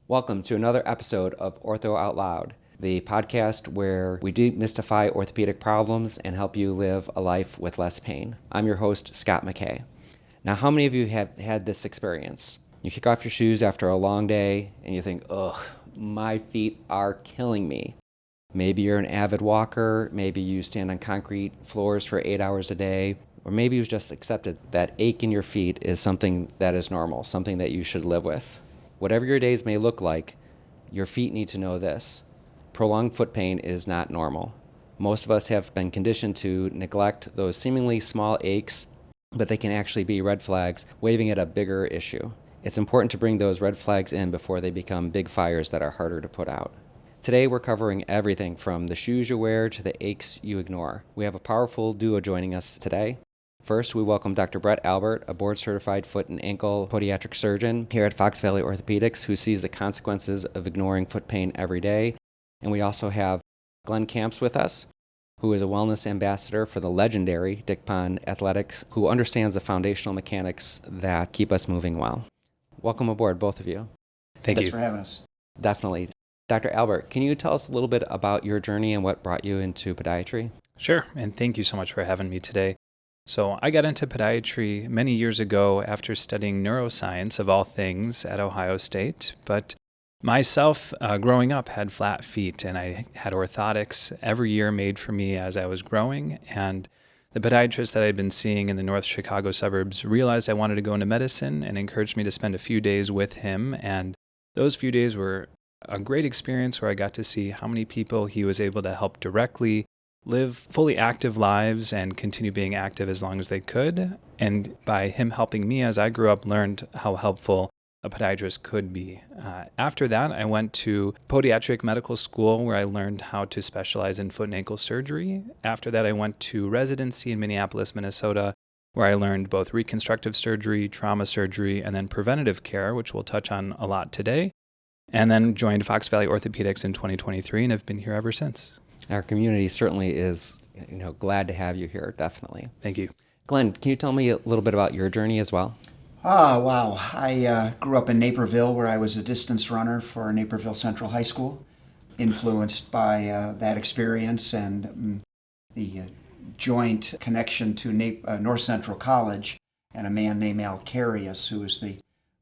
Welcome to another episode of Ortho Out Loud, the podcast where we demystify orthopedic problems and help you live a life with less pain. I'm your host, Scott McKay. Now, how many of you have had this experience? You kick off your shoes after a long day and you think, ugh, my feet are killing me. Maybe you're an avid walker, maybe you stand on concrete floors for 8 hours a day, or maybe you've just accepted that ache in your feet is something that is normal, something that you should live with. Whatever your days may look like, your feet need to know this. Prolonged foot pain is not normal. Most of us have been conditioned to neglect those seemingly small aches, but they can actually be red flags waving at a bigger issue. It's important to bring those red flags in before they become big fires that are harder to put out. Today we're covering everything from the shoes you wear to the aches you ignore. We have a powerful duo joining us today. First, we welcome Dr. Brett Albert, a board-certified foot and ankle podiatric surgeon here at Fox Valley Orthopedics who sees the consequences of ignoring foot pain every day. And we also have Glen Kamps with us, who is a wellness ambassador for the legendary Dick Athletics, who understands the foundational mechanics that keep us moving well. Welcome aboard, both of you. Thanks for having us. Definitely. Dr. Albert, can you tell us a little bit about your journey and what brought you into podiatry? Sure, and thank you so much for having me today. So I got into podiatry many years ago after studying neuroscience of all things at Ohio State, but myself, growing up, had flat feet, and I had orthotics every year made for me as I was growing, and the podiatrist that I'd been seeing in the North Chicago suburbs realized I wanted to go into medicine and encouraged me to spend a few days with him, and those few days were a great experience where I got to see how many people he was able to help directly live fully active lives and continue being active as long as they could. And by him helping me as I grew up, learned how helpful a podiatrist could be. After that, I went to podiatric medical school where I learned how to specialize in foot and ankle surgery. After that, I went to residency in Minneapolis, Minnesota, where I learned both reconstructive surgery, trauma surgery, and then preventative care, which we'll touch on a lot today. And then joined Fox Valley Orthopedics in 2023 and have been here ever since. Our community certainly is, glad to have you here, definitely. Thank you. Glenn, can you tell me a little bit about your journey as well? Wow. I grew up in Naperville, where I was a distance runner for Naperville Central High School, influenced by that experience and the joint connection to North Central College and a man named Al Carius, who is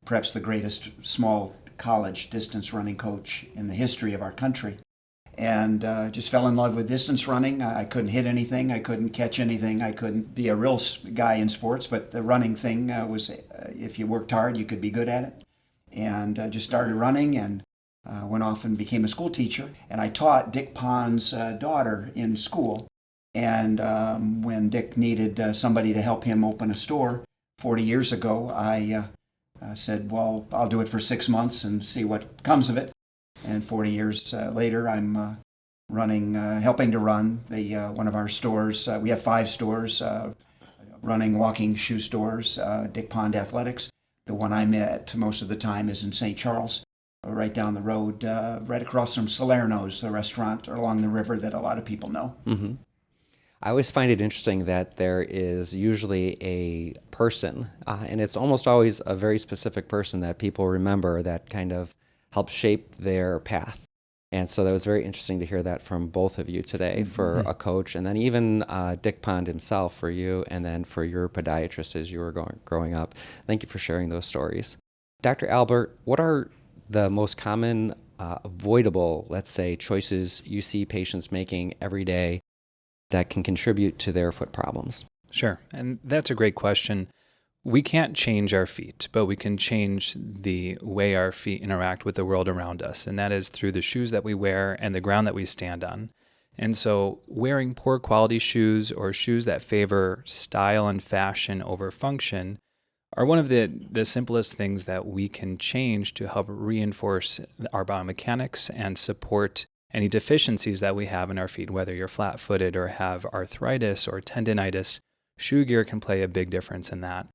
perhaps the greatest small college distance running coach in the history of our country. And just fell in love with distance running. I couldn't hit anything. I couldn't catch anything. I couldn't be a real guy in sports, but the running thing was, if you worked hard, you could be good at it. And just started running and went off and became a school teacher. And I taught Dick Pond's daughter in school. And when Dick needed somebody to help him open a store 40 years ago, I said, well, I'll do it for 6 months and see what comes of it. And 40 years later, I'm helping to run one of our stores. We have 5 stores, running walking shoe stores, Dick Athletics. The one I'm at most of the time is in St. Charles, right down the road, right across from Salerno's, the restaurant along the river that a lot of people know. Mm-hmm. I always find it interesting that there is usually a person, and it's almost always a very specific person that people remember that kind of help shape their path. And so that was very interesting to hear that from both of you today for a coach, and then even Dick Pond himself for you, and then for your podiatrist as you were growing up. Thank you for sharing those stories. Dr. Albert, what are the most common avoidable, let's say, choices you see patients making every day that can contribute to their foot problems? Sure, and that's a great question. We can't change our feet, but we can change the way our feet interact with the world around us, and that is through the shoes that we wear and the ground that we stand on. And so wearing poor quality shoes or shoes that favor style and fashion over function are one of the simplest things that we can change to help reinforce our biomechanics and support any deficiencies that we have in our feet, whether you're flat-footed or have arthritis or tendinitis. Shoe gear can play a big difference in that.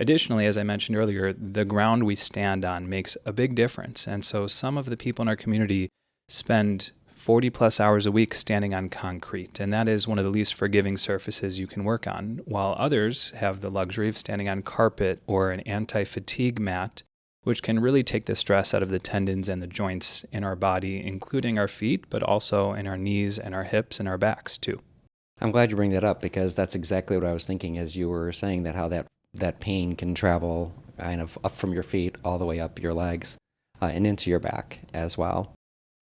Additionally, as I mentioned earlier, the ground we stand on makes a big difference. And so some of the people in our community spend 40 plus hours a week standing on concrete, and that is one of the least forgiving surfaces you can work on, while others have the luxury of standing on carpet or an anti-fatigue mat, which can really take the stress out of the tendons and the joints in our body, including our feet, but also in our knees and our hips and our backs too. I'm glad you bring that up because that's exactly what I was thinking as you were saying that how that pain can travel kind of up from your feet all the way up your legs and into your back as well.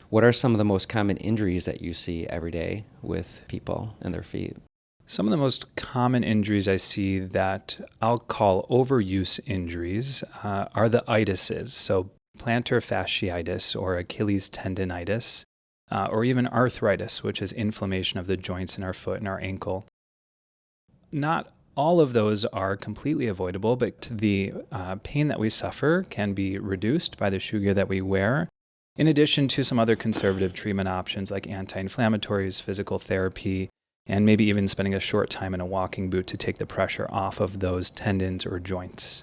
What are some of the most common injuries that you see every day with people and their feet? Some of the most common injuries I see that I'll call overuse injuries are the itises, so plantar fasciitis or Achilles tendonitis, or even arthritis, which is inflammation of the joints in our foot and our ankle. Not all of those are completely avoidable, but the pain that we suffer can be reduced by the shoe gear that we wear, in addition to some other conservative treatment options like anti-inflammatories, physical therapy, and maybe even spending a short time in a walking boot to take the pressure off of those tendons or joints.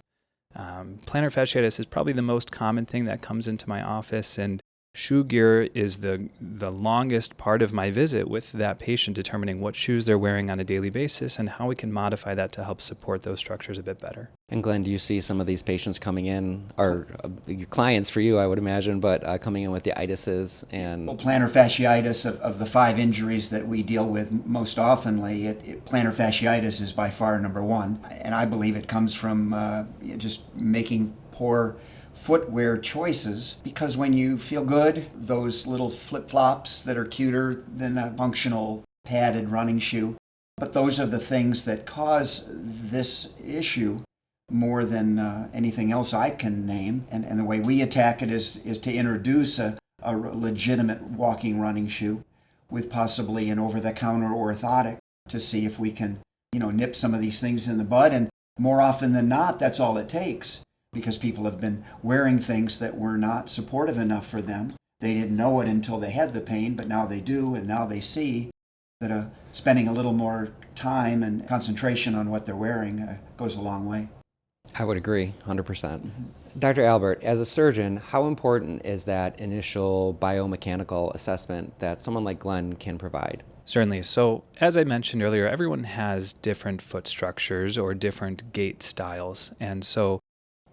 Plantar fasciitis is probably the most common thing that comes into my office, and shoe gear is the longest part of my visit with that patient, determining what shoes they're wearing on a daily basis and how we can modify that to help support those structures a bit better. And Glenn, do you see some of these patients coming in, or clients for you, I would imagine, but coming in with the itises and... Well, plantar fasciitis, of the 5 injuries that we deal with most oftenly, plantar fasciitis is by far number 1. And I believe it comes from just making poor footwear choices, because when you feel good, those little flip-flops that are cuter than a functional padded running shoe. But those are the things that cause this issue more than anything else I can name. And the way we attack it is to introduce a legitimate walking running shoe with possibly an over-the-counter orthotic to see if we can, nip some of these things in the bud. And more often than not, that's all it takes, because people have been wearing things that were not supportive enough for them. They didn't know it until they had the pain, but now they do, and now they see that spending a little more time and concentration on what they're wearing goes a long way. I would agree, 100%. Dr. Albert, as a surgeon, how important is that initial biomechanical assessment that someone like Glenn can provide? Certainly. So, as I mentioned earlier, everyone has different foot structures or different gait styles. And so,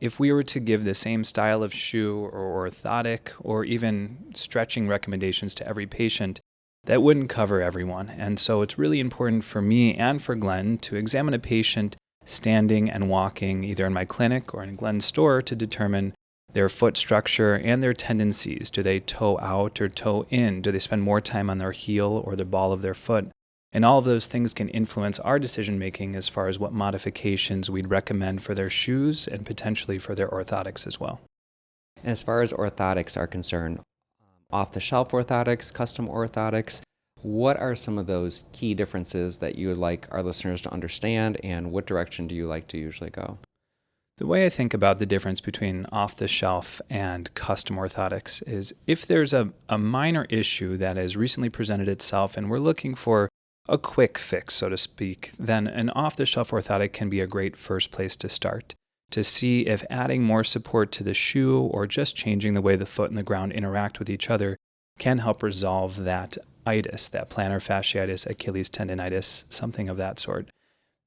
if we were to give the same style of shoe or orthotic or even stretching recommendations to every patient, that wouldn't cover everyone. And so it's really important for me and for Glenn to examine a patient standing and walking either in my clinic or in Glenn's store to determine their foot structure and their tendencies. Do they toe out or toe in? Do they spend more time on their heel or the ball of their foot? And all of those things can influence our decision-making as far as what modifications we'd recommend for their shoes and potentially for their orthotics as well. And as far as orthotics are concerned, off-the-shelf orthotics, custom orthotics, what are some of those key differences that you would like our listeners to understand, and what direction do you like to usually go? The way I think about the difference between off-the-shelf and custom orthotics is if there's a minor issue that has recently presented itself and we're looking for a quick fix, so to speak, then an off-the-shelf orthotic can be a great first place to start, to see if adding more support to the shoe or just changing the way the foot and the ground interact with each other can help resolve that itis, that plantar fasciitis, Achilles tendonitis, something of that sort.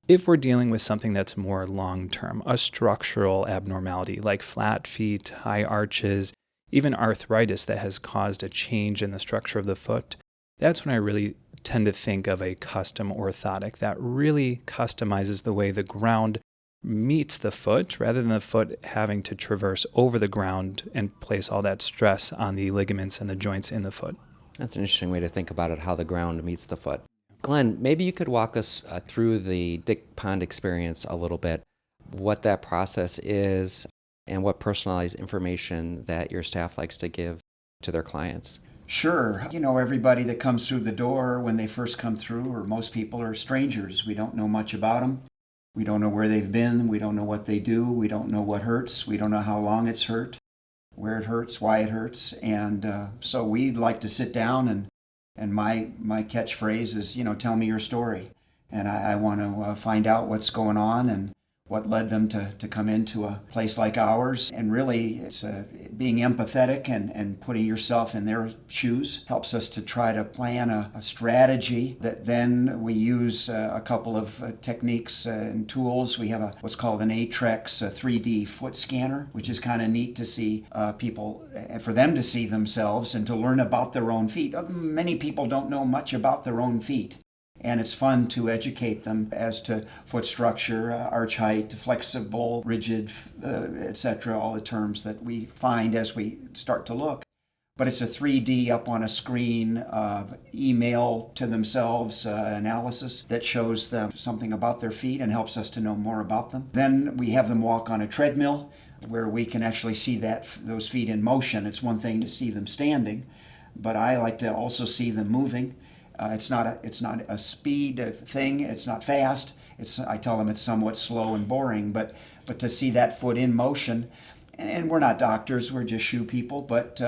If we're dealing with something that's more long-term, a structural abnormality like flat feet, high arches, even arthritis that has caused a change in the structure of the foot, that's when I really tend to think of a custom orthotic that really customizes the way the ground meets the foot rather than the foot having to traverse over the ground and place all that stress on the ligaments and the joints in the foot. That's an interesting way to think about it, how the ground meets the foot. Glenn, maybe you could walk us through the Dick Pond experience a little bit, what that process is and what personalized information that your staff likes to give to their clients. Sure. Everybody that comes through the door when they first come through, or most people, are strangers. We don't know much about them. We don't know where they've been. We don't know what they do. We don't know what hurts. We don't know how long it's hurt, where it hurts, why it hurts. And so we'd like to sit down and my catchphrase is, tell me your story. And I want to find out what's going on and what led them to come into a place like ours. And really, it's being empathetic and putting yourself in their shoes helps us to try to plan a strategy that then we use a couple of techniques and tools. We have what's called an Atrex 3D foot scanner, which is kind of neat to see people, for them to see themselves and to learn about their own feet. Many people don't know much about their own feet. And it's fun to educate them as to foot structure, arch height, flexible, rigid, etc., all the terms that we find as we start to look. But it's a 3D up on a screen of email to themselves analysis that shows them something about their feet and helps us to know more about them. Then we have them walk on a treadmill where we can actually see those feet in motion. It's one thing to see them standing, but I like to also see them moving. It's not a speed thing. It's not fast. I tell them it's somewhat slow and boring, but to see that foot in motion, and we're not doctors, we're just shoe people, but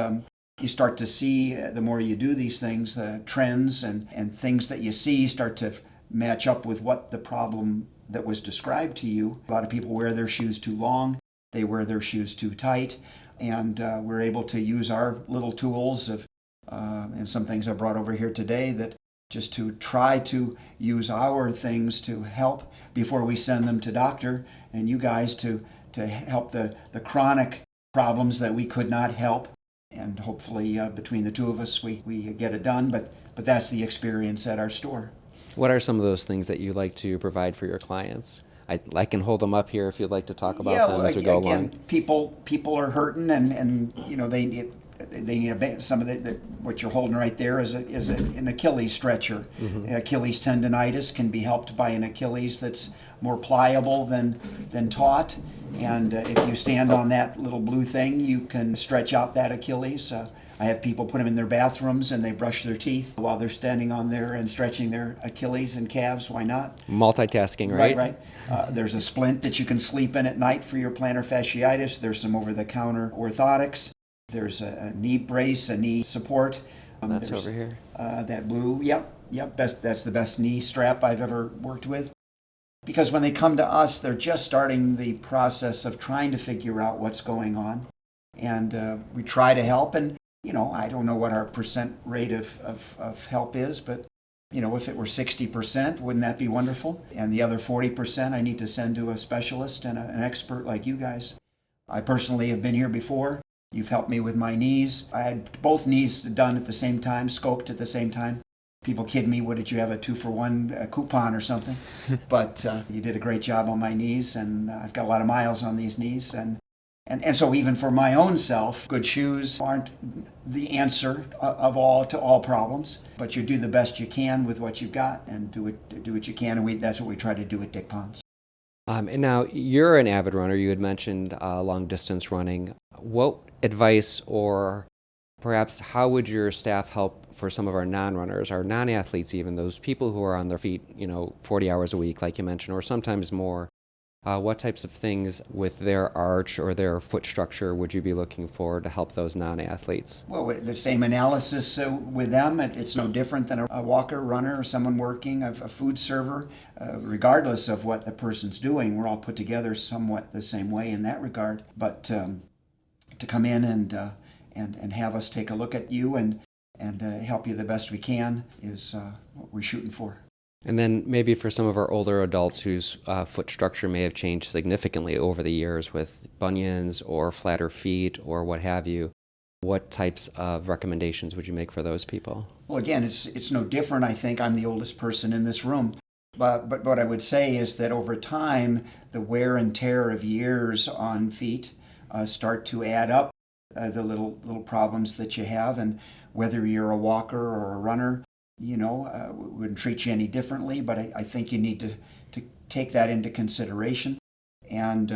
you start to see, the more you do these things, the trends and things that you see start to match up with what the problem that was described to you. A lot of people wear their shoes too long. They wear their shoes too tight, and we're able to use our little tools and some things I brought over here today that just to try to use our things to help before we send them to doctor, and you guys to help the chronic problems that we could not help. And hopefully between the two of us we get it done, but that's the experience at our store. What are some of those things that you like to provide for your clients? I can hold them up here if you'd like to talk about them as we go along. People are hurting, and they need some of what you're holding right there is an Achilles stretcher. Mm-hmm. Achilles tendonitis can be helped by an Achilles that's more pliable than taut, and if you stand on that little blue thing, you can stretch out that Achilles. I have people put them in their bathrooms and they brush their teeth while they're standing on there and stretching their Achilles and calves. Why not? Multitasking, right? Right. There's a splint that you can sleep in at night for your plantar fasciitis. There's some over-the-counter orthotics. There's a knee brace, a knee support. That's over here. That blue, yep. That's the best knee strap I've ever worked with. Because when they come to us, they're just starting the process of trying to figure out what's going on. And we try to help, and I don't know what our percent rate of help is, but if it were 60%, wouldn't that be wonderful? And the other 40% I need to send to a specialist and an expert like you guys. I personally have been here before. You've helped me with my knees. I had both knees done at the same time, scoped at the same time. People kid me, what did you have, a 2-for-1 coupon or something? But you did a great job on my knees, and I've got a lot of miles on these knees. And so even for my own self, good shoes aren't the answer to all problems, but you do the best you can with what you've got and do what you can, and that's what we try to do at Dick Ponds. And now you're an avid runner. You had mentioned long distance running. What advice, or perhaps how would your staff help for some of our non-runners, our non-athletes even, those people who are on their feet 40 hours a week like you mentioned, or sometimes more? What types of things with their arch or their foot structure would you be looking for to help those non-athletes? Well, the same analysis with them. It's no different than a walker, runner, or someone working, a food server. Regardless of what the person's doing, we're all put together somewhat the same way in that regard. But to come in and have us take a look at you and help you the best we can is what we're shooting for. And then maybe for some of our older adults whose foot structure may have changed significantly over the years with bunions or flatter feet or what have you, what types of recommendations would you make for those people? Well, again, it's no different. I think I'm the oldest person in this room. But what I would say is that over time, the wear and tear of years on feet start to add up the little problems that you have. And whether you're a walker or a runner, we wouldn't treat you any differently, but I think you need to take that into consideration. And,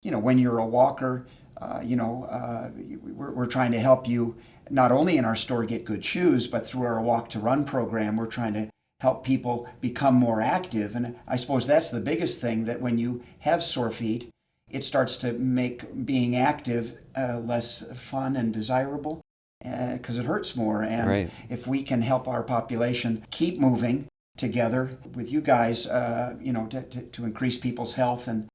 when you're a walker, we're trying to help you not only in our store get good shoes, but through our Walk to Run program, we're trying to help people become more active. And I suppose that's the biggest thing, that when you have sore feet, it starts to make being active less fun and desirable. Because it hurts more, and right. If we can help our population keep moving together with you guys, to increase people's health and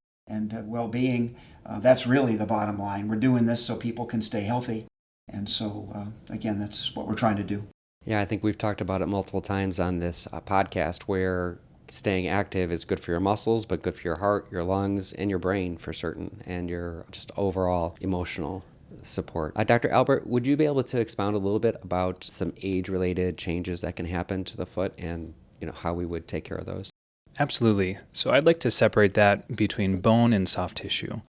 well-being. That's really the bottom line. We're doing this so people can stay healthy. And so, again, that's what we're trying to do. Yeah, I think we've talked about it multiple times on this podcast where staying active is good for your muscles, but good for your heart, your lungs, and your brain for certain, and your just overall emotional support. Dr. Albert, would you be able to expound a little bit about some age-related changes that can happen to the foot and how we would take care of those? Absolutely. So I'd like to separate that between bone and soft tissue.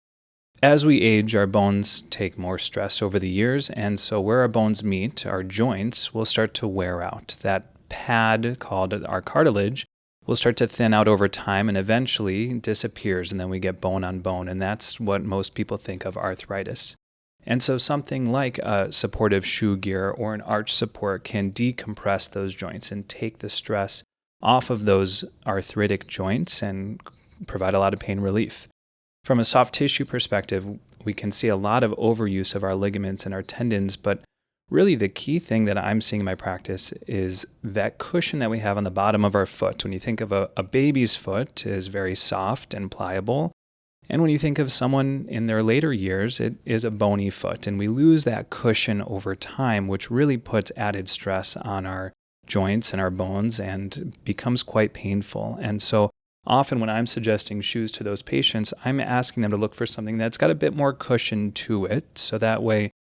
As we age, our bones take more stress over the years, and so where our bones meet, our joints, will start to wear out. That pad called our cartilage will start to thin out over time and eventually disappears, and then we get bone on bone, and that's what most people think of arthritis. And so something like a supportive shoe gear or an arch support can decompress those joints and take the stress off of those arthritic joints and provide a lot of pain relief. From a soft tissue perspective, we can see a lot of overuse of our ligaments and our tendons, but really the key thing that I'm seeing in my practice is that cushion that we have on the bottom of our foot. When you think of a baby's foot, is very soft and pliable. And when you think of someone in their later years, it is a bony foot. And we lose that cushion over time, which really puts added stress on our joints and our bones and becomes quite painful. And so often when I'm suggesting shoes to those patients, I'm asking them to look for something that's got a bit more cushion to it. So that way,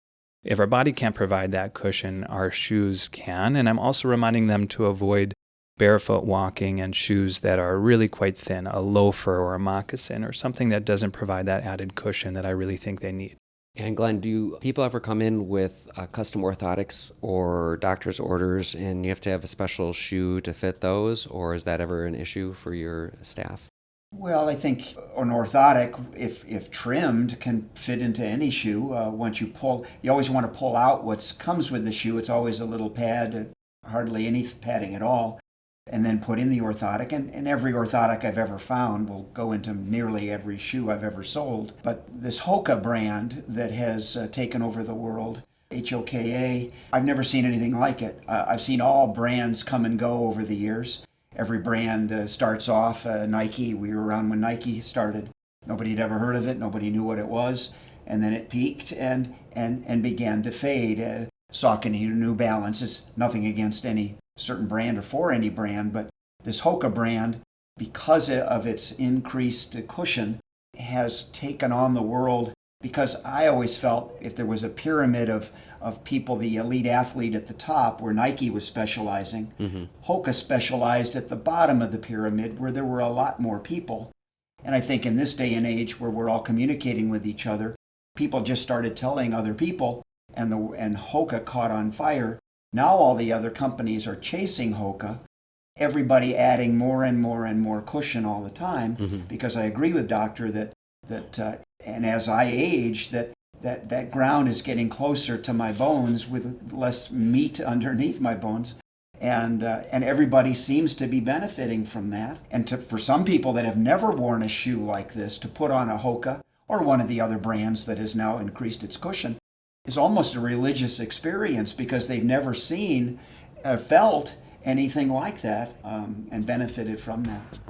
if our body can't provide that cushion, our shoes can. And I'm also reminding them to avoid barefoot walking and shoes that are really quite thin, a loafer or a moccasin or something that doesn't provide that added cushion that I really think they need. And Glenn, do people ever come in with custom orthotics or doctor's orders and you have to have a special shoe to fit those, or is that ever an issue for your staff? Well, I think an orthotic, if trimmed, can fit into any shoe. Once you pull, you always want to pull out what comes with the shoe. It's always a little pad, hardly any padding at all, and then put in the orthotic. And every orthotic I've ever found will go into nearly every shoe I've ever sold. But this Hoka brand that has taken over the world, HOKA, I've never seen anything like it. I've seen all brands come and go over the years. Every brand starts off, Nike, we were around when Nike started. Nobody had ever heard of it, nobody knew what it was, and then it peaked and began to fade. Saucony, New Balance, is nothing against any certain brand or for any brand, but this Hoka brand, because of its increased cushion, has taken on the world, because I always felt if there was a pyramid of people, the elite athlete at the top where Nike was specializing, Hoka specialized at the bottom of the pyramid where there were a lot more people. And I think in this day and age where we're all communicating with each other, people just started telling other people, and Hoka caught on fire. Now all the other companies are chasing Hoka, everybody adding more and more and more cushion all the time, because I agree with Doctor that and as I age, that ground is getting closer to my bones with less meat underneath my bones. And everybody seems to be benefiting from that. And for some people that have never worn a shoe like this, to put on a Hoka or one of the other brands that has now increased its cushion is almost a religious experience, because they've never seen or felt anything like that and benefited from that.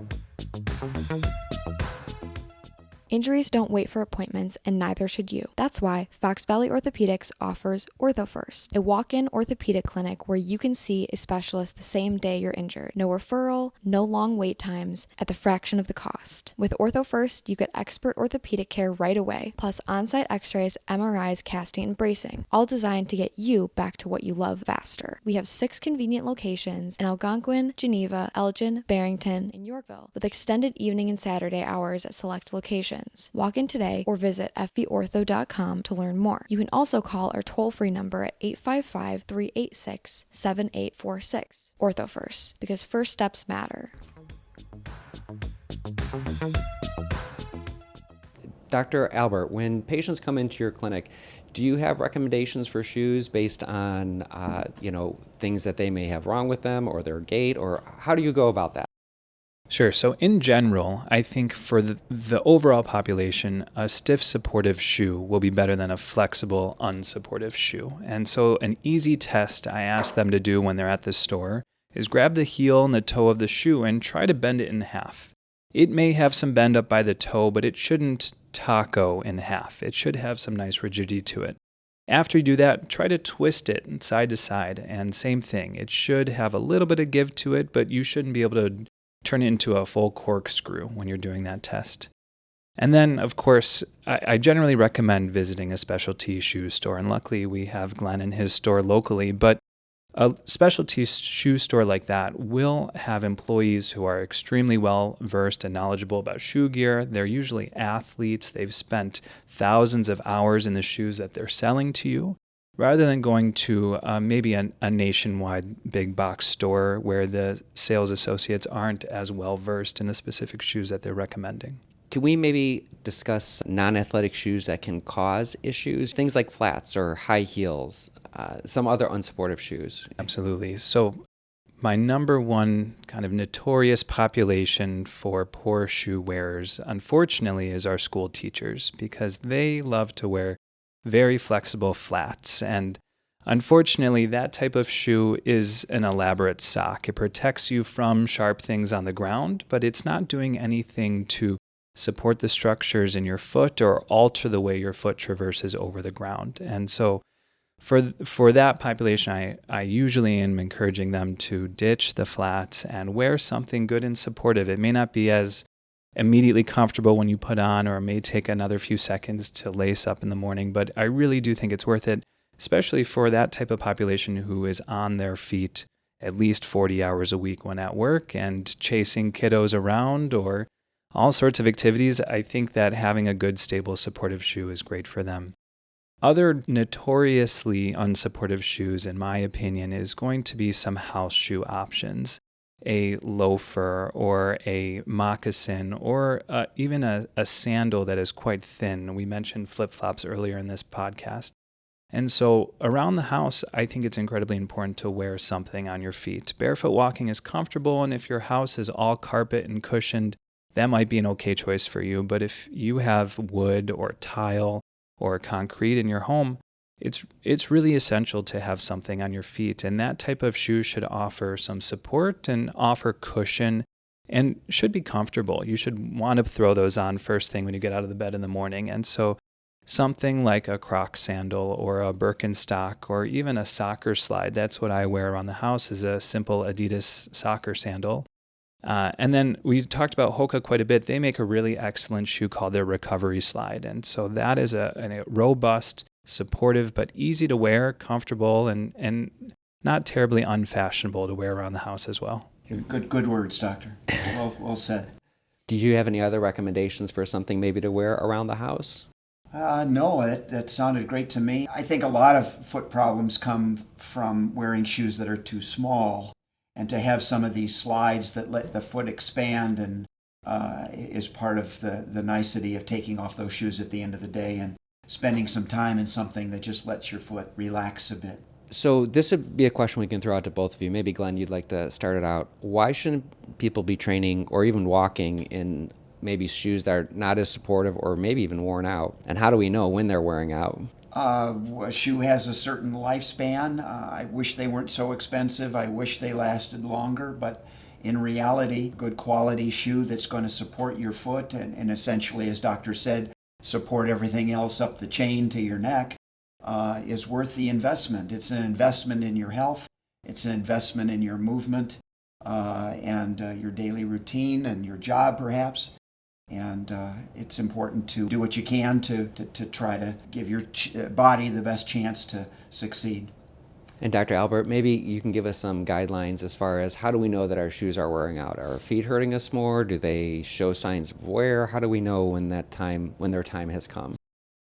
Injuries don't wait for appointments, and neither should you. That's why Fox Valley Orthopedics offers Ortho First, a walk-in orthopedic clinic where you can see a specialist the same day you're injured. No referral, no long wait times, at the fraction of the cost. With Ortho First, you get expert orthopedic care right away, plus on-site x-rays, MRIs, casting, and bracing, all designed to get you back to what you love faster. We have 6 convenient locations in Algonquin, Geneva, Elgin, Barrington, and Yorkville, with extended evening and Saturday hours at select locations. Walk in today or visit fbortho.com to learn more. You can also call our toll-free number at 855-386-7846. Ortho First, because first steps matter. Dr. Albert, when patients come into your clinic, do you have recommendations for shoes based on things that they may have wrong with them or their gait, or how do you go about that? Sure. So in general, I think for the overall population, a stiff supportive shoe will be better than a flexible unsupportive shoe. And so an easy test I ask them to do when they're at the store is grab the heel and the toe of the shoe and try to bend it in half. It may have some bend up by the toe, but it shouldn't taco in half. It should have some nice rigidity to it. After you do that, try to twist it side to side, and same thing. It should have a little bit of give to it, but you shouldn't be able to turn it into a full corkscrew when you're doing that test. And then, of course, I generally recommend visiting a specialty shoe store, and luckily we have Glen in his store locally, but a specialty shoe store like that will have employees who are extremely well versed and knowledgeable about shoe gear. They're usually athletes. They've spent thousands of hours in the shoes that they're selling to you, rather than going to maybe a nationwide big box store where the sales associates aren't as well versed in the specific shoes that they're recommending. Can we maybe discuss non-athletic shoes that can cause issues? Things like flats or high heels, some other unsupportive shoes. Absolutely. So my number one kind of notorious population for poor shoe wearers, unfortunately, is our school teachers, because they love to wear very flexible flats. And unfortunately, that type of shoe is an elaborate sock. It protects you from sharp things on the ground, but it's not doing anything to support the structures in your foot or alter the way your foot traverses over the ground. And so for that population, I usually am encouraging them to ditch the flats and wear something good and supportive. It may not be as immediately comfortable when you put on, or it may take another few seconds to lace up in the morning, but I really do think it's worth it, especially for that type of population who is on their feet at least 40 hours a week when at work and chasing kiddos around or all sorts of activities. I think that having a good, stable, supportive shoe is great for them. Other notoriously unsupportive shoes, in my opinion, is going to be some house shoe options. A loafer or a moccasin or even a sandal that is quite thin. We mentioned flip-flops earlier in this podcast. And so around the house, I think it's incredibly important to wear something on your feet. Barefoot walking is comfortable, and if your house is all carpet and cushioned, that might be an okay choice for you. But if you have wood or tile or concrete in your home, it's really essential to have something on your feet. And that type of shoe should offer some support and offer cushion and should be comfortable. You should want to throw those on first thing when you get out of the bed in the morning. And so something like a Croc sandal or a Birkenstock or even a soccer slide, that's what I wear around the house, is a simple Adidas soccer sandal. And then we talked about Hoka quite a bit. They make a really excellent shoe called their Recovery Slide. And so that is a robust, supportive, but easy to wear, comfortable, and not terribly unfashionable to wear around the house as well. Good words, Doctor. Well said. Do you have any other recommendations for something maybe to wear around the house? No, that sounded great to me. I think a lot of foot problems come from wearing shoes that are too small. And to have some of these slides that let the foot expand and is part of the nicety of taking off those shoes at the end of the day and spending some time in something that just lets your foot relax a bit. So this would be a question we can throw out to both of you. Maybe, Glenn, you'd like to start it out. Why shouldn't people be training or even walking in maybe shoes that are not as supportive or maybe even worn out? And how do we know when they're wearing out? A shoe has a certain lifespan. I wish they weren't so expensive. I wish they lasted longer, but in reality, good quality shoe that's going to support your foot and essentially, as Doctor said, support everything else up the chain to your neck is worth the investment. It's an investment in your health. It's an investment in your movement and your daily routine and your job, perhaps. And it's important to do what you can to try to give your body the best chance to succeed. And Dr. Albert, maybe you can give us some guidelines as far as how do we know that our shoes are wearing out? Are our feet hurting us more? Do they show signs of wear? How do we know when their time has come?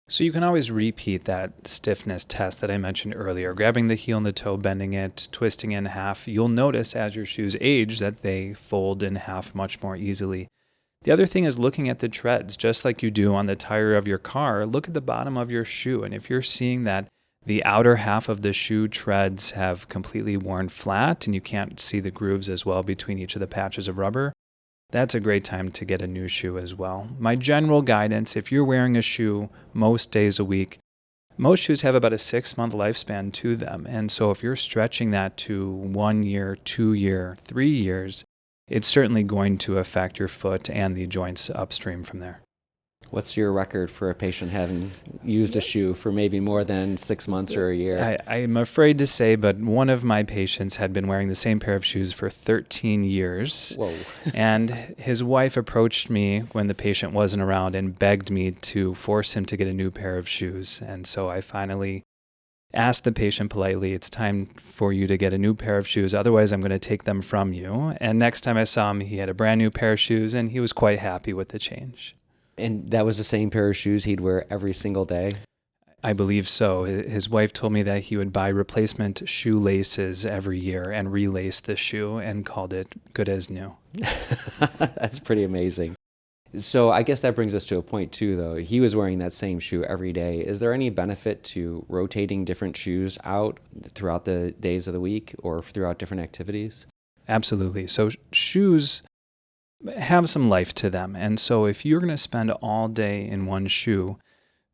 So you can always repeat that stiffness test that I mentioned earlier, grabbing the heel and the toe, bending it, twisting in half. You'll notice as your shoes age that they fold in half much more easily. The other thing is looking at the treads, just like you do on the tire of your car. Look at the bottom of your shoe, and if you're seeing that the outer half of the shoe treads have completely worn flat and you can't see the grooves as well between each of the patches of rubber, that's a great time to get a new shoe as well. My general guidance, if you're wearing a shoe most days a week, Most shoes have about a 6-month lifespan to them. And so if you're stretching that to 1 year, 2 year, 3 years, it's certainly going to affect your foot and the joints upstream from there. What's your record for a patient having used a shoe for maybe more than 6 months or a year? I'm afraid to say, but one of my patients had been wearing the same pair of shoes for 13 years. Whoa. And his wife approached me when the patient wasn't around and begged me to force him to get a new pair of shoes. And so I finally asked the patient politely, it's time for you to get a new pair of shoes, otherwise I'm going to take them from you. And next time I saw him, he had a brand new pair of shoes, and he was quite happy with the change. And that was the same pair of shoes he'd wear every single day? I believe so. His wife told me that he would buy replacement shoelaces every year and relace the shoe and called it good as new. That's pretty amazing. So I guess that brings us to a point too, though. He was wearing that same shoe every day. Is there any benefit to rotating different shoes out throughout the days of the week or throughout different activities? Absolutely. So shoes have some life to them. And so if you're going to spend all day in one shoe,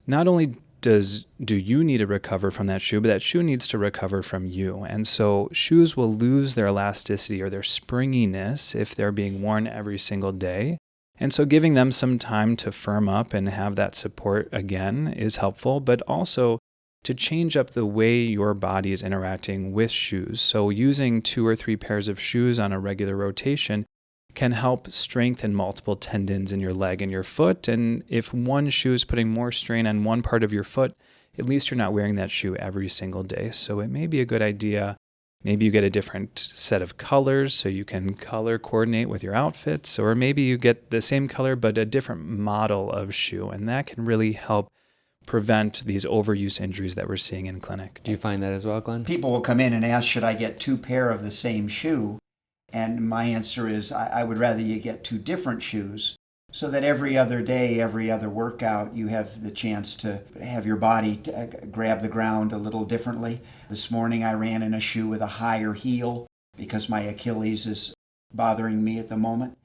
not only do you need to recover from that shoe, but that shoe needs to recover from you. And so shoes will lose their elasticity or their springiness if they're being worn every single day. And so giving them some time to firm up and have that support again is helpful, but also to change up the way your body is interacting with shoes. So using 2 or 3 pairs of shoes on a regular rotation can help strengthen multiple tendons in your leg and your foot. And if one shoe is putting more strain on one part of your foot, at least you're not wearing that shoe every single day. So it may be a good idea. Maybe you get a different set of colors so you can color coordinate with your outfits, or maybe you get the same color but a different model of shoe. And that can really help prevent these overuse injuries that we're seeing in clinic. Do you find that as well, Glenn? People will come in and ask, should I get 2 pair of the same shoe? And my answer is, I would rather you get 2 different shoes so that every other day, every other workout, you have the chance to have your body grab the ground a little differently. This morning I ran in a shoe with a higher heel because my Achilles is bothering me at the moment.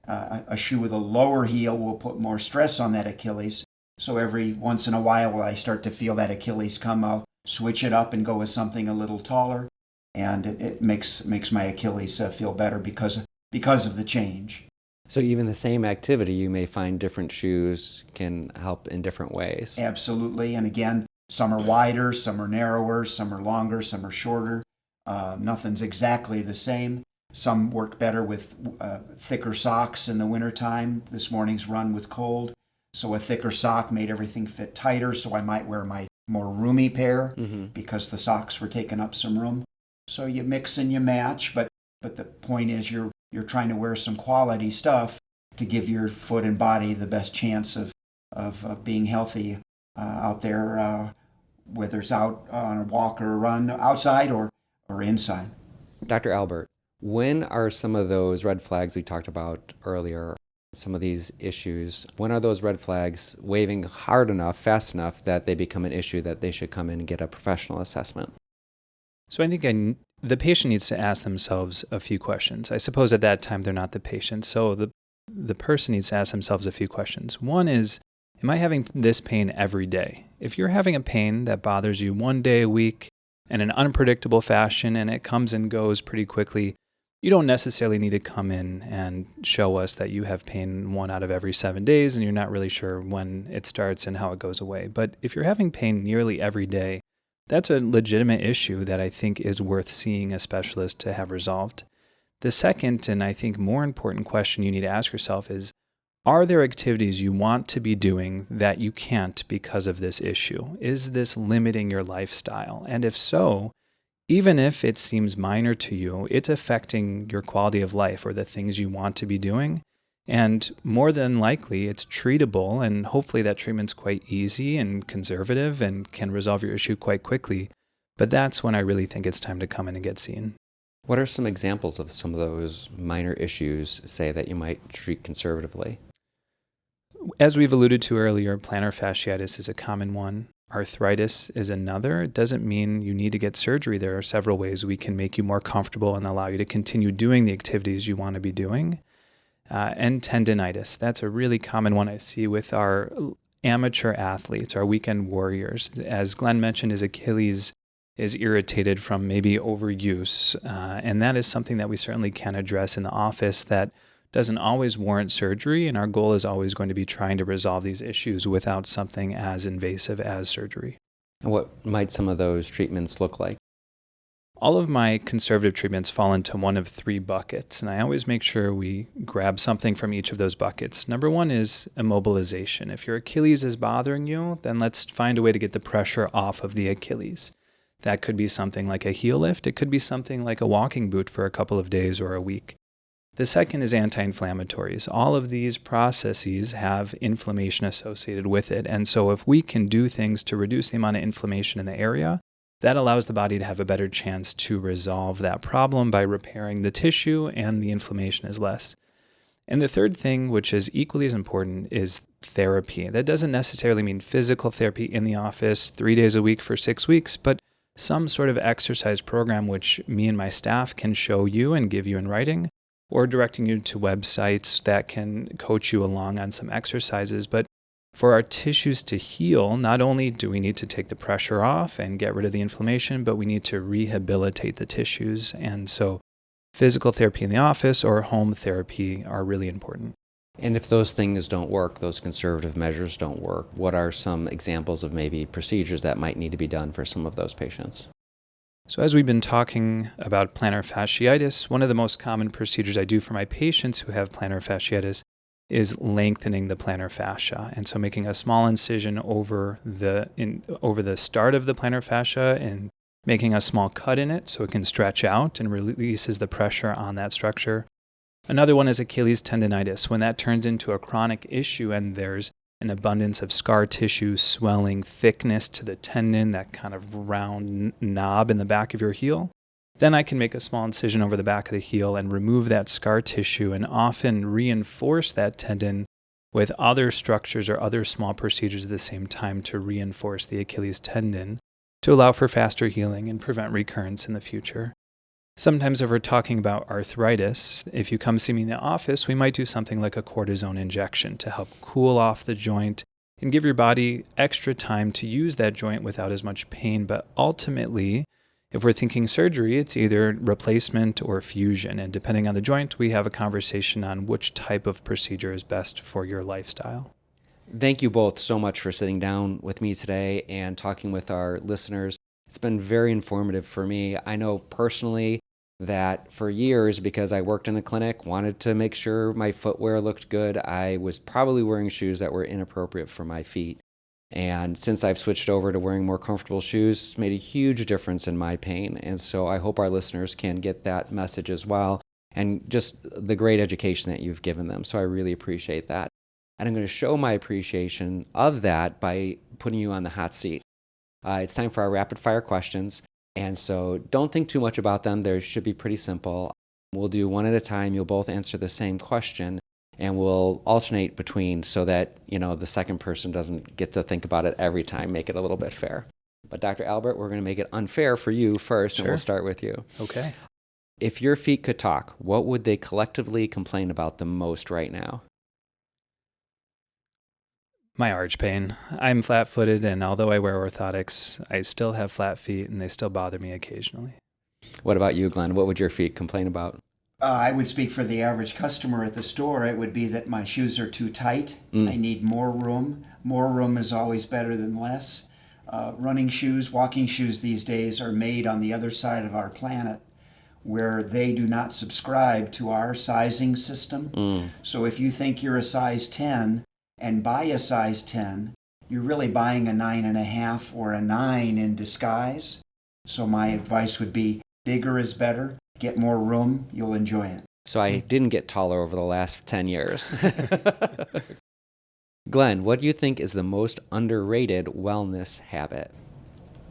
A shoe with a lower heel will put more stress on that Achilles. So every once in a while when I start to feel that Achilles come, I'll switch it up and go with something a little taller. And it makes my Achilles feel better because of the change. So even the same activity, you may find different shoes can help in different ways. Absolutely. And again, some are wider, some are narrower, some are longer, some are shorter. Nothing's exactly the same. Some work better with thicker socks in the wintertime. This morning's run was cold, so a thicker sock made everything fit tighter, so I might wear my more roomy pair because the socks were taking up some room. So you mix and you match, but the point is you're trying to wear some quality stuff to give your foot and body the best chance of being healthy out there, whether it's out on a walk or a run outside or inside. Dr. Albert, when are some of those red flags we talked about earlier, some of these issues, when are those red flags waving hard enough, fast enough that they become an issue that they should come in and get a professional assessment? So I think the patient needs to ask themselves a few questions. I suppose at that time they're not the patient, so the person needs to ask themselves a few questions. One is, am I having this pain every day? If you're having a pain that bothers you 1 day a week in an unpredictable fashion and it comes and goes pretty quickly, you don't necessarily need to come in and show us that you have pain 1 out of every 7 days and you're not really sure when it starts and how it goes away. But if you're having pain nearly every day, that's a legitimate issue that I think is worth seeing a specialist to have resolved. The second, and I think more important question you need to ask yourself is, are there activities you want to be doing that you can't because of this issue? Is this limiting your lifestyle? And if so, even if it seems minor to you, it's affecting your quality of life or the things you want to be doing. And more than likely, it's treatable, and hopefully that treatment's quite easy and conservative and can resolve your issue quite quickly. But that's when I really think it's time to come in and get seen. What are some examples of some of those minor issues, say, that you might treat conservatively? As we've alluded to earlier, plantar fasciitis is a common one. Arthritis is another. It doesn't mean you need to get surgery. There are several ways we can make you more comfortable and allow you to continue doing the activities you want to be doing. And tendinitis. That's a really common one I see with our amateur athletes, our weekend warriors. As Glenn mentioned, his Achilles is irritated from maybe overuse, and that is something that we certainly can address in the office that doesn't always warrant surgery, and our goal is always going to be trying to resolve these issues without something as invasive as surgery. And what might some of those treatments look like? All of my conservative treatments fall into one of three buckets, and I always make sure we grab something from each of those buckets. Number one is immobilization. If your Achilles is bothering you, then let's find a way to get the pressure off of the Achilles. That could be something like a heel lift. It could be something like a walking boot for a couple of days or a week. The second is anti-inflammatories. All of these processes have inflammation associated with it, and so if we can do things to reduce the amount of inflammation in the area, that allows the body to have a better chance to resolve that problem by repairing the tissue, and the inflammation is less. And the third thing, which is equally as important, is therapy. That doesn't necessarily mean physical therapy in the office 3 days a week for 6 weeks, but some sort of exercise program which me and my staff can show you and give you in writing, or directing you to websites that can coach you along on some exercises. But for our tissues to heal, not only do we need to take the pressure off and get rid of the inflammation, but we need to rehabilitate the tissues. And so physical therapy in the office or home therapy are really important. And if those things don't work, those conservative measures don't work, what are some examples of maybe procedures that might need to be done for some of those patients? So as we've been talking about plantar fasciitis, one of the most common procedures I do for my patients who have plantar fasciitis is lengthening the plantar fascia. And so making a small incision over the start of the plantar fascia and making a small cut in it so it can stretch out and releases the pressure on that structure. Another one is Achilles tendonitis. When that turns into a chronic issue and there's an abundance of scar tissue, swelling, thickness to the tendon, that kind of round knob in the back of your heel, then I can make a small incision over the back of the heel and remove that scar tissue and often reinforce that tendon with other structures or other small procedures at the same time to reinforce the Achilles tendon to allow for faster healing and prevent recurrence in the future. Sometimes if we're talking about arthritis, if you come see me in the office, we might do something like a cortisone injection to help cool off the joint and give your body extra time to use that joint without as much pain. But ultimately, if we're thinking surgery, it's either replacement or fusion. And depending on the joint, we have a conversation on which type of procedure is best for your lifestyle. Thank you both so much for sitting down with me today and talking with our listeners. It's been very informative for me. I know personally that for years, because I worked in a clinic, wanted to make sure my footwear looked good, I was probably wearing shoes that were inappropriate for my feet. And since I've switched over to wearing more comfortable shoes, it's made a huge difference in my pain. And so I hope our listeners can get that message as well, and just the great education that you've given them. So I really appreciate that. And I'm going to show my appreciation of that by putting you on the hot seat. It's time for our rapid fire questions. And so don't think too much about them. They should be pretty simple. We'll do one at a time. You'll both answer the same question, and we'll alternate between so that, the second person doesn't get to think about it every time, make it a little bit fair. But Dr. Albert, we're going to make it unfair for you first, Sure. And we'll start with you. Okay. If your feet could talk, what would they collectively complain about the most right now? My arch pain. I'm flat-footed, and although I wear orthotics, I still have flat feet, and they still bother me occasionally. What about you, Glenn? What would your feet complain about? I would speak for the average customer at the store. It would be that my shoes are too tight. I need more room. More room is always better than less. Running shoes, walking shoes these days are made on the other side of our planet, where they do not subscribe to our sizing system. So if you think you're a size 10 and buy a size 10, you're really buying a 9.5 or a 9 in disguise. So my advice would be bigger is better. Get more room, you'll enjoy it. So I didn't get taller over the last 10 years. Glenn, what do you think is the most underrated wellness habit?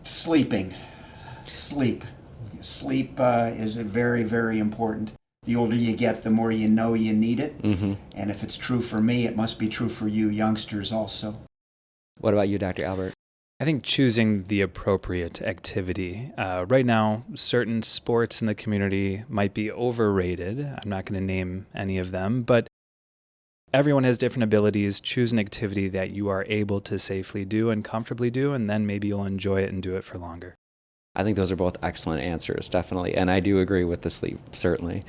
Sleeping. Sleep. Sleep is very, very important. The older you get, the more you know you need it. And if it's true for me, it must be true for you youngsters also. What about you, Dr. Albert? I think choosing the appropriate activity. Right now, certain sports in the community might be overrated. I'm not going to name any of them, but everyone has different abilities. Choose an activity that you are able to safely do and comfortably do, and then maybe you'll enjoy it and do it for longer. I think those are both excellent answers, definitely. And I do agree with the sleep, certainly.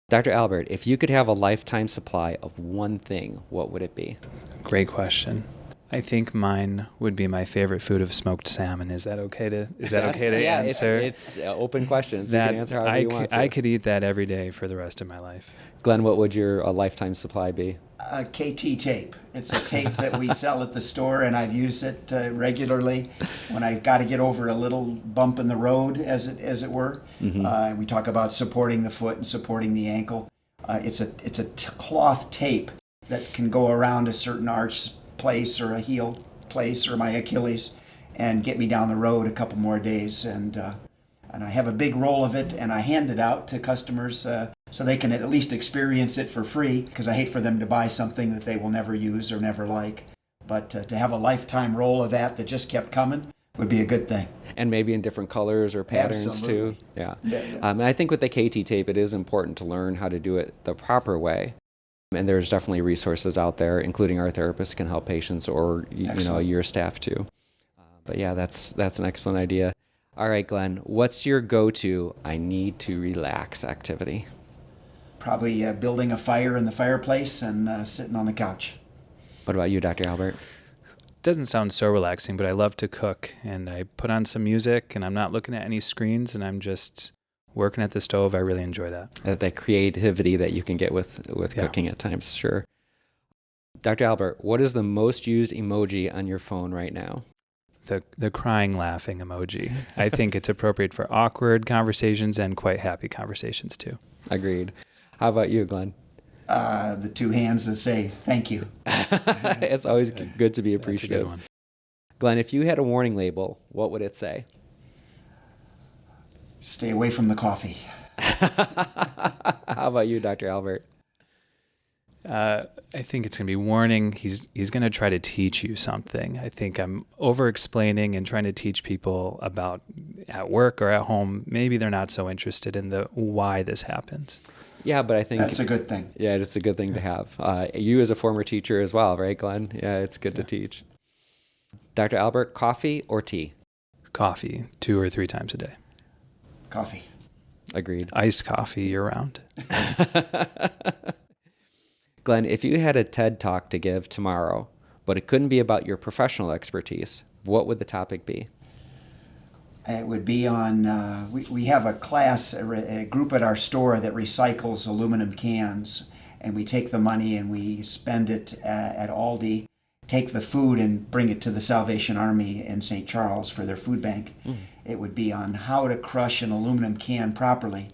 Dr. Albert, if you could have a lifetime supply of one thing, what would it be? Great question. I think mine would be my favorite food of smoked salmon. Is that okay to answer? It's open questions. You can answer however you want to. I could eat that every day for the rest of my life. Glenn, what would your lifetime supply be? KT tape. It's a tape that we sell at the store, and I've used it regularly when I've got to get over a little bump in the road, as it were. Mm-hmm. We talk about supporting the foot and supporting the ankle. It's a cloth tape that can go around a certain arch place or a heel place or my Achilles and get me down the road a couple more days. And I have a big roll of it, and I hand it out to customers so they can at least experience it for free, because I hate for them to buy something that they will never use or never like. But to have a lifetime roll of that just kept coming would be a good thing. And maybe in different colors or patterns. Absolutely. Too. Yeah. And I think with the KT tape, it is important to learn how to do it the proper way. And there's definitely resources out there, including our therapists can help patients, or your staff too. But yeah, that's an excellent idea. All right, Glenn, what's your go-to I need to relax activity? Probably building a fire in the fireplace and sitting on the couch. What about you, Dr. Albert? Doesn't sound so relaxing, but I love to cook, and I put on some music, and I'm not looking at any screens, and I'm just working at the stove. I really enjoy that. That creativity that you can get with cooking at times, sure. Dr. Albert, what is the most used emoji on your phone right now? The crying, laughing emoji. I think it's appropriate for awkward conversations and quite happy conversations too. Agreed. How about you, Glenn? The two hands that say thank you. It's always good to be appreciative. That's a good one. Glenn, if you had a warning label, what would it say? Stay away from the coffee. How about you, Dr. Albert? I think it's going to be warning. He's going to try to teach you something. I think I'm over-explaining and trying to teach people about at work or at home. Maybe they're not so interested in the why this happens. Yeah, but I think that's a good thing. Yeah, it's a good thing to have. You as a former teacher as well, right, Glenn? Yeah, it's good to teach. Dr. Albert, coffee or tea? Coffee, 2 or 3 times a day. Coffee. Agreed. Iced coffee year-round. Glenn, if you had a TED Talk to give tomorrow, but it couldn't be about your professional expertise, what would the topic be? It would be on, we have a class, a group at our store that recycles aluminum cans, and we take the money and we spend it at Aldi, take the food and bring it to the Salvation Army in St. Charles for their food bank. It would be on how to crush an aluminum can properly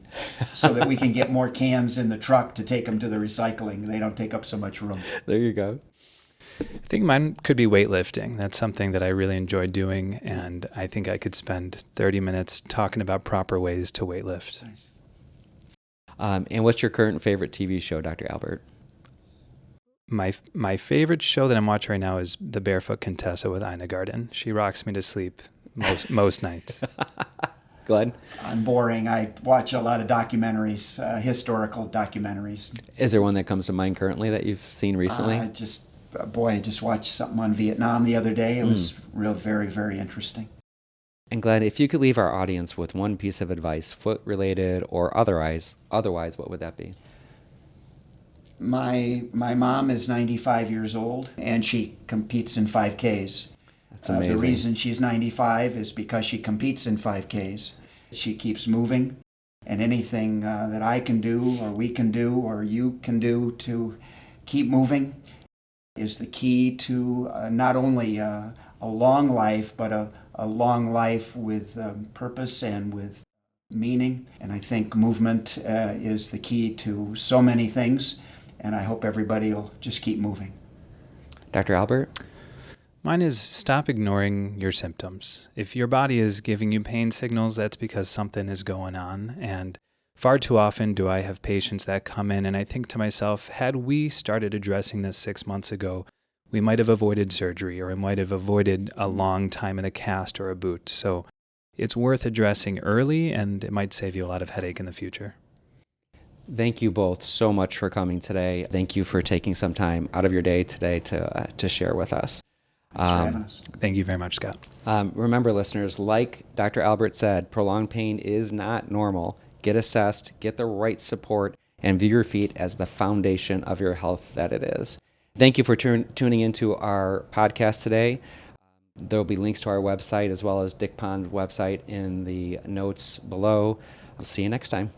so that we can get more cans in the truck to take them to the recycling. They don't take up so much room. There you go. I think mine could be weightlifting. That's something that I really enjoy doing, and I think I could spend 30 minutes talking about proper ways to weightlift. Nice. And what's your current favorite TV show, Dr. Albert? My favorite show that I'm watching right now is The Barefoot Contessa with Ina Garten. She rocks me to sleep most nights. Glenn? I'm boring. I watch a lot of documentaries, historical documentaries. Is there one that comes to mind currently that you've seen recently? I just watched something on Vietnam the other day. It was very, very interesting. And Glenn, if you could leave our audience with one piece of advice, foot-related or otherwise, what would that be? My mom is 95 years old, and she competes in 5Ks. That's amazing. The reason she's 95 is because she competes in 5Ks. She keeps moving, and anything that I can do or we can do or you can do to keep moving is the key to not only a long life, but a long life with purpose and with meaning. And I think movement is the key to so many things, and I hope everybody will just keep moving. Dr. Albert? Mine is stop ignoring your symptoms. If your body is giving you pain signals, that's because something is going on. And far too often do I have patients that come in and I think to myself, had we started addressing this 6 months ago, we might have avoided surgery, or we might have avoided a long time in a cast or a boot. So it's worth addressing early, and it might save you a lot of headache in the future. Thank you both so much for coming today. Thank you for taking some time out of your day today to share with us. Thanks for having us. Thank you very much, Scott. Remember, listeners, like Dr. Albert said, prolonged pain is not normal. Get assessed, get the right support, and view your feet as the foundation of your health that it is. Thank you for tuning into our podcast today. There will be links to our website as well as Dick Pond's website in the notes below. We'll see you next time.